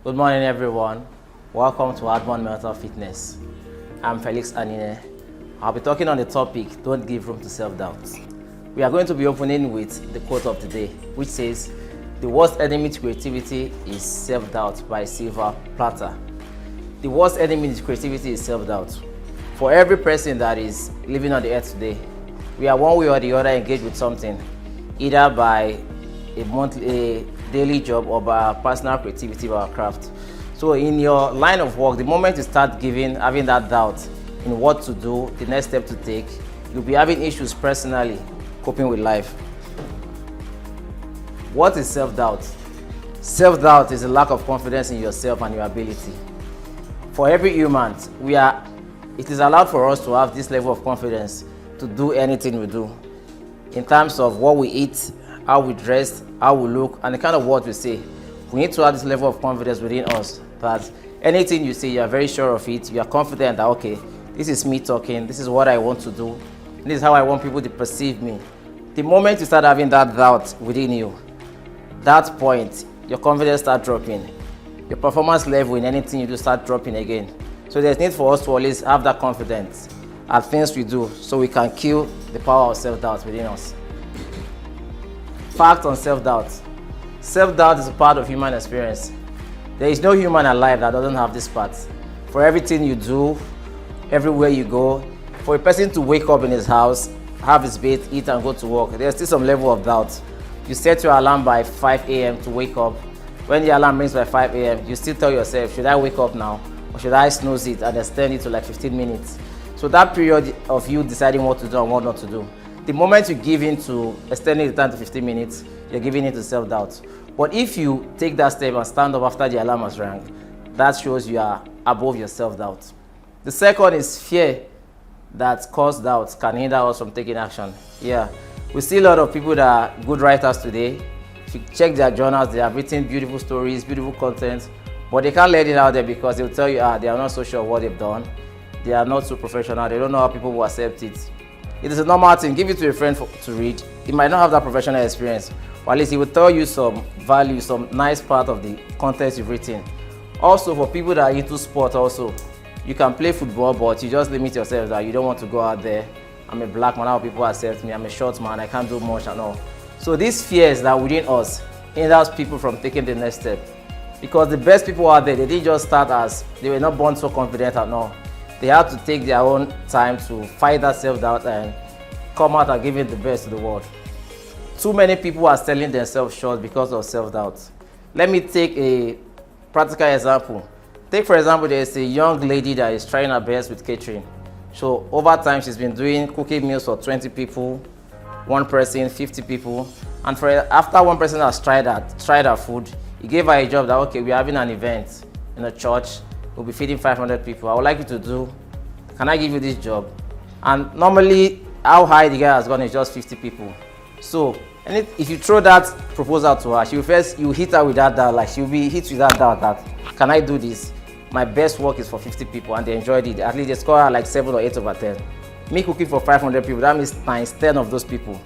Good morning, everyone. Welcome to Adbond Mental Fitness. I'm Felix Anineh. I'll be talking on the topic, don't give room to self-doubt. We are going to be opening with the quote of the day, which says, the worst enemy to creativity is self-doubt by Silver Platter. The worst enemy to creativity is self-doubt. For every person that is living on the earth today, we are one way or the other engaged with something, either by a daily job or by our personal creativity or our craft. So in your line of work, the moment you start having that doubt in what to do, the next step to take, you'll be having issues personally coping with life. What is self-doubt? Self-doubt is a lack of confidence in yourself and your ability. For every human, it is allowed for us to have this level of confidence to do anything we do, in terms of what we eat, how we dress, how we look, and the kind of words we say. We need to have this level of confidence within us that anything you say, you are very sure of it, you are confident that, okay, this is me talking, this is what I want to do, this is how I want people to perceive me. The moment you start having that doubt within you, that point, your confidence starts dropping. Your performance level in anything you do start dropping again. So there's need for us to always have that confidence at things we do so we can kill the power of self-doubt within us. Fact on self-doubt. Self-doubt is a part of human experience. There is no human alive that doesn't have this part. For everything you do, everywhere you go, for a person to wake up in his house, have his bath, eat and go to work, there's still some level of doubt. You set your alarm by 5 a.m. to wake up. When the alarm rings by 5 a.m., you still tell yourself, should I wake up now? Or should I snooze it and extend it to like 15 minutes? So that period of you deciding what to do and what not to do, the moment you give in to extending the time to 15 minutes, you're giving in to self-doubt. But if you take that step and stand up after the alarm has rang, that shows you are above your self-doubt. The second is fear that causes doubt can hinder us from taking action. Yeah, we see a lot of people that are good writers today. If you check their journals, they have written beautiful stories, beautiful content, but they can't let it out there because they'll tell you, they are not so sure of what they've done. They are not so professional. They don't know how people will accept it. It is a normal thing. Give it to a friend to read. He might not have that professional experience, or at least he will tell you some value, some nice part of the content you've written. Also, for people that are into sport also, you can play football, but you just limit yourself that you don't want to go out there. I'm a black man, how people accept me? I'm a short man, I can't do much and all. So these fears that are within us hinders people from taking the next step. Because the best people out there, they didn't just start as, they were not born so confident and all. They had to take their own time to fight that self-doubt and come out and give it the best to the world. Too many people are selling themselves short because of self-doubt. Let me take a practical example. Take, for example, there's a young lady that is trying her best with catering. So over time, she's been doing cooking meals for 20 people, one person, 50 people. And after one person has tried her food, he gave her a job that, okay, we're having an event in a church. We'll be feeding 500 people. I would like you to do, can I give you this job? And normally, how high the guy has gone is just 50 people. So, if you throw that proposal to her, you hit her with that doubt, like she'll be hit with that doubt that, can I do this? My best work is for 50 people and they enjoyed it. At least they score her like 7 or 8 over 10. Me cooking for 500 people, that means times 10 of those people.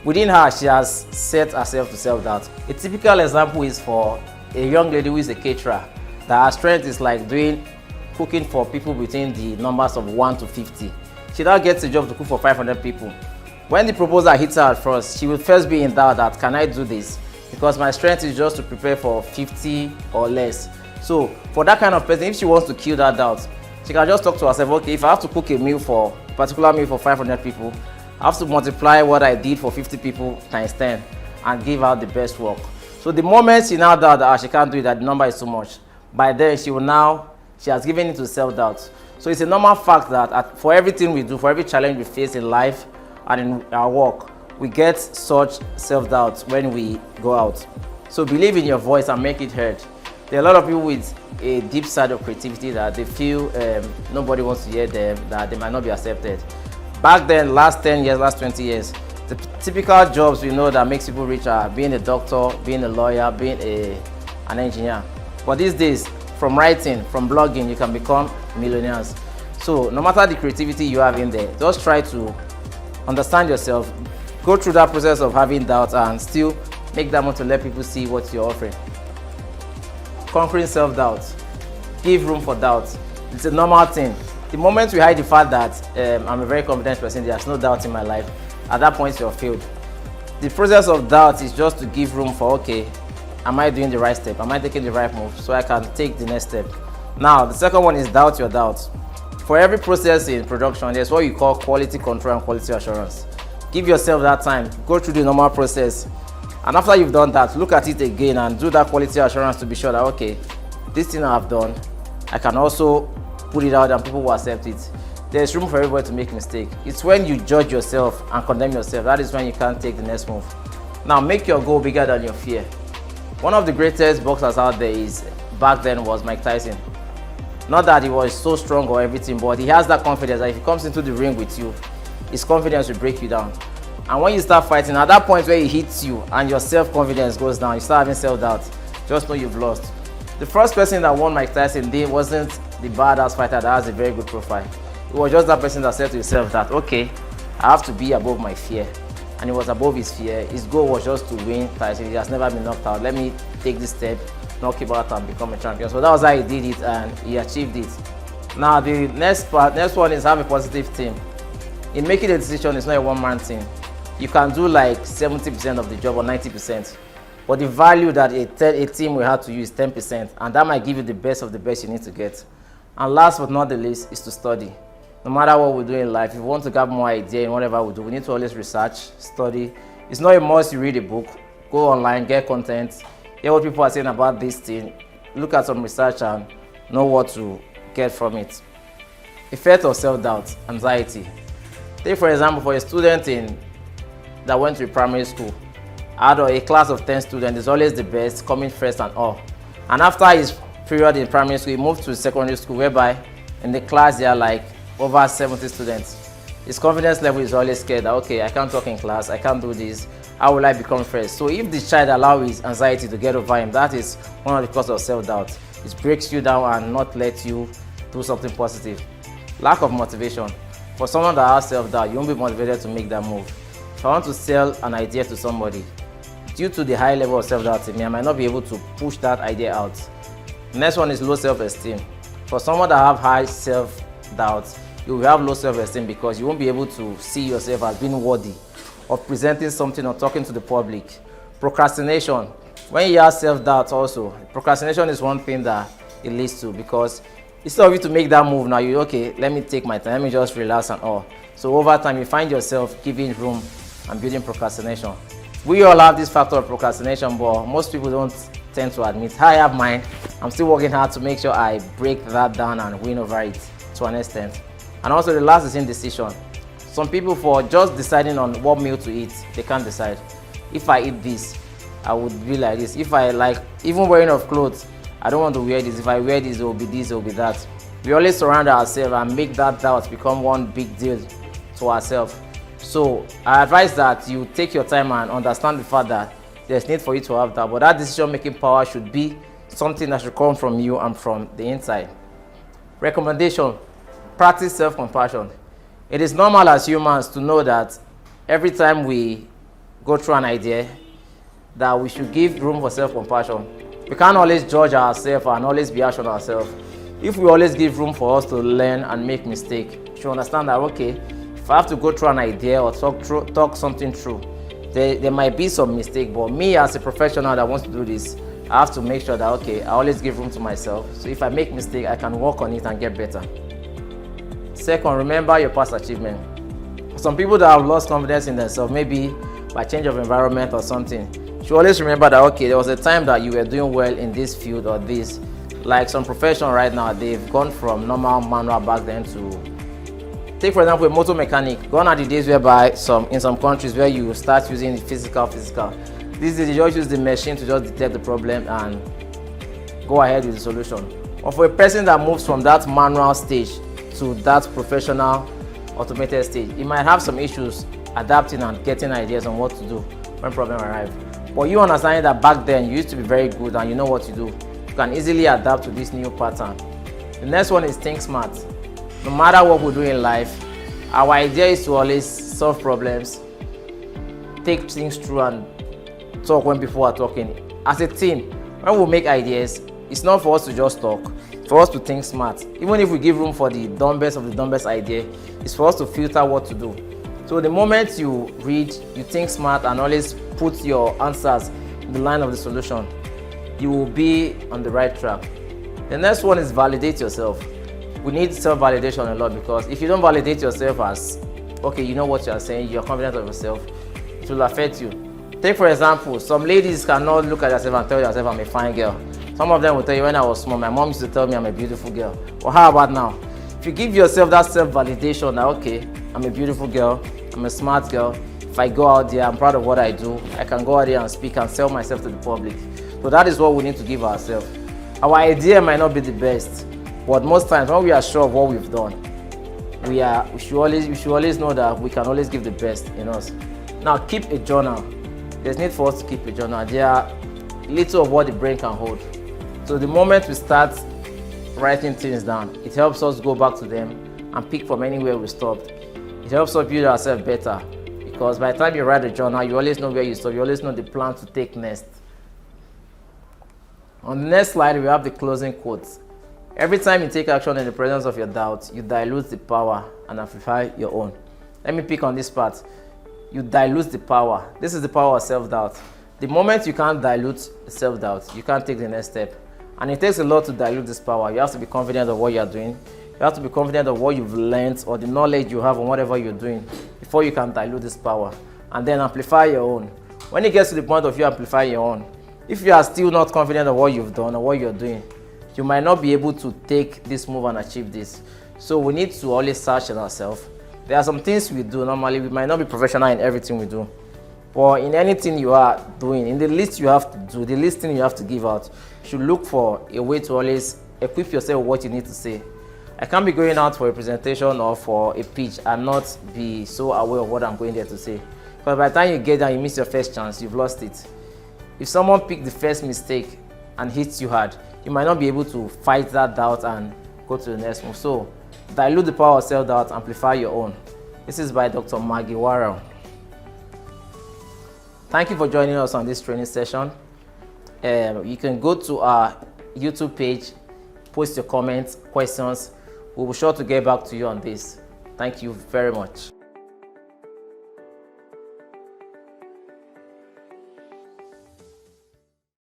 Within her, she has set herself to self-doubt. A typical example is for a young lady who is a caterer, that her strength is like cooking for people between the numbers of 1 to 50. She now gets a job to cook for 500 people. When the proposal hits her at first, she will first be in doubt that, can I do this? Because my strength is just to prepare for 50 or less. So for that kind of person, if she wants to kill that doubt, she can just talk to herself, okay, if I have to cook a particular meal for 500 people, I have to multiply what I did for 50 people times 10 and give out the best work. So the moment she now doubt that she can't do it, that the number is too much, by then she has given into self-doubt. So it's a normal fact that for everything we do, for every challenge we face in life and in our work, we get such self-doubt when we go out. So believe in your voice and make it heard. There are a lot of people with a deep side of creativity that they feel nobody wants to hear them, that they might not be accepted. Back then, last 10 years, last 20 years, the typical jobs we know that makes people rich are being a doctor, being a lawyer, being an engineer. But these days, from writing, from blogging, you can become millionaires. So no matter the creativity you have in there, just try to understand yourself, go through that process of having doubts and still make that one to let people see what you're offering. conquering self-doubt. Give room for doubt. It's a normal thing. The moment we hide the fact that I'm a very confident person, there's no doubt in my life, at that point you're failed. The process of doubt is just to give room for, okay, am I doing the right step? Am I taking the right move so I can take the next step? Now, the second one is doubt your doubt. For every process in production, there's what you call quality control and quality assurance. Give yourself that time, go through the normal process, and after you've done that, look at it again and do that quality assurance to be sure that, okay, this thing I've done, I can also put it out and people will accept it. There's room for everybody to make mistakes. It's when you judge yourself and condemn yourself, that is when you can't take the next move. Now, make your goal bigger than your fear. One of the greatest boxers out there back then was Mike Tyson. Not that he was so strong or everything, but he has that confidence that if he comes into the ring with you, his confidence will break you down. And when you start fighting, at that point where he hits you and your self-confidence goes down, you start having self-doubt, just know you've lost. The first person that won Mike Tyson wasn't the badass fighter that has a very good profile. It was just that person that said to himself that, okay, I have to be above my fear. And he was above his fear. His goal was just to win Tyson. He has never been knocked out. Let me take this step, knock him out and become a champion. So that was how he did it and he achieved it. Now the next one is have a positive team. In making a decision, it's not a one-man thing. You can do like 70% of the job or 90%. But the value that a team will have to use is 10%, and that might give you the best of the best you need to get. And last but not the least is to study. No matter what we do in life, if we want to get more idea in whatever we do, we need to always research, study. It's not a must you read a book. Go online, get content, hear what people are saying about this thing, look at some research and know what to get from it. Effect of self-doubt, anxiety. Take for example, for a student that went to primary school, out of a class of 10 students, is always the best, coming first and all. And after his period in primary school, he moved to secondary school, whereby in the class there are like over 70 students. His confidence level is always scared that, okay, I can't talk in class, I can't do this, how will I become first? So if the child allows his anxiety to get over him, that is one of the causes of self-doubt. It breaks you down and not let you do something positive. Lack of motivation. For someone that has self-doubt, you won't be motivated to make that move. If I want to sell an idea to somebody, due to the high level of self-doubt in me, I might not be able to push that idea out. The next one is low self-esteem. For someone that have high self-doubt, you will have low self-esteem because you won't be able to see yourself as being worthy of presenting something or talking to the public. Procrastination. When you have self-doubt also, procrastination is one thing that it leads to, because instead of you to make that move now, okay, let me take my time, let me just relax and all. So over time, you find yourself giving room and building procrastination. We all have this factor of procrastination, but most people don't tend to admit. I have mine. I'm still working hard to make sure I break that down and win over it to an extent. And also the last is indecision. Some people, for just deciding on what meal to eat, they can't decide. If I eat this, I would be like this. If I like, even wearing of clothes, I don't want to wear this. If I wear this, it will be this, it will be that. We always surround ourselves and make that doubt become one big deal to ourselves. So I advise that you take your time and understand the fact that there's need for you to have that, but that decision-making power should be something that should come from you and from the inside. Recommendation: practice self-compassion. It is normal as humans to know that every time we go through an idea, that we should give room for self-compassion. We can't always judge ourselves and always be harsh on ourselves. If we always give room for us to learn and make mistakes, we should understand that, okay, if I have to go through an idea or talk something through, there might be some mistake, but me as a professional that wants to do this, I have to make sure that, okay, I always give room to myself. So if I make mistake, I can work on it and get better. Second, remember your past achievement. Some people that have lost confidence in themselves, maybe by change of environment or something, should always remember that, okay, there was a time that you were doing well in this field or this. Like some profession right now, they've gone from normal manual back then to, take for example, a motor mechanic. Gone are the days whereby in some countries where you start using physical. These days you just use the machine to just detect the problem and go ahead with the solution. Or for a person that moves from that manual stage to that professional automated stage, he might have some issues adapting and getting ideas on what to do when problem arrives. But you understanding that back then you used to be very good and you know what to do, you can easily adapt to this new pattern. The next one is think smart. No matter what we do in life, our idea is to always solve problems, take things through and talk when people are talking. As a team, when we make ideas, It's not for us to just talk, for us to think smart. Even if we give room for the dumbest of the dumbest idea, it's for us to filter what to do. So the moment you read, you think smart and always put your answers in the line of the solution, you will be on the right track. The next one is validate yourself. We need self-validation a lot, because if you don't validate yourself as, okay, you know what you are saying, you're confident of yourself, it will affect you. Take for example, some ladies cannot look at themselves and tell themselves, I'm a fine girl. Some of them will tell you, when I was small, my mom used to tell me I'm a beautiful girl. Well, how about now? If you give yourself that self-validation that, okay, I'm a beautiful girl, I'm a smart girl, if I go out there, I'm proud of what I do, I can go out there and speak and sell myself to the public. So that is what we need to give ourselves. Our idea might not be the best, but most times when we are sure of what we've done, we should always know that we can always give the best in us. Now, keep a journal. There's need for us to keep a journal. There are little of what the brain can hold. So the moment we start writing things down, it helps us go back to them and pick from anywhere we stopped. It helps us build ourselves better, because by the time you write a journal, you always know where you stop. You always know the plan to take next. On the next slide, we have the closing quotes. Every time you take action in the presence of your doubt, you dilute the power and amplify your own. Let me pick on this part. You dilute the power. This is the power of self-doubt. The moment you can't dilute self-doubt, you can't take the next step. And it takes a lot to dilute this power. You have to be confident of what you are doing. You have to be confident of what you've learned or the knowledge you have on whatever you're doing before you can dilute this power and then amplify your own. When it gets to the point of you amplify your own, if you are still not confident of what you've done or what you're doing, you might not be able to take this move and achieve this. So we need to always search in ourselves. There are some things we do normally. We might not be professional in everything we do, but in anything you are doing, in the list you have to do, the list thing you have to give out, you should look for a way to always equip yourself with what you need to say. I can't be going out for a presentation or for a pitch and not be so aware of what I'm going there to say. Because by the time you get there, you miss your first chance, you've lost it. If someone picked the first mistake and hits you hard, you might not be able to fight that doubt and go to the next move. So dilute the power of self-doubt, amplify your own. This is by Dr. Maggie Warrell. Thank you for joining us on this training session. You can go to our YouTube page, post your comments, questions. We'll be sure to get back to you on this. Thank you very much.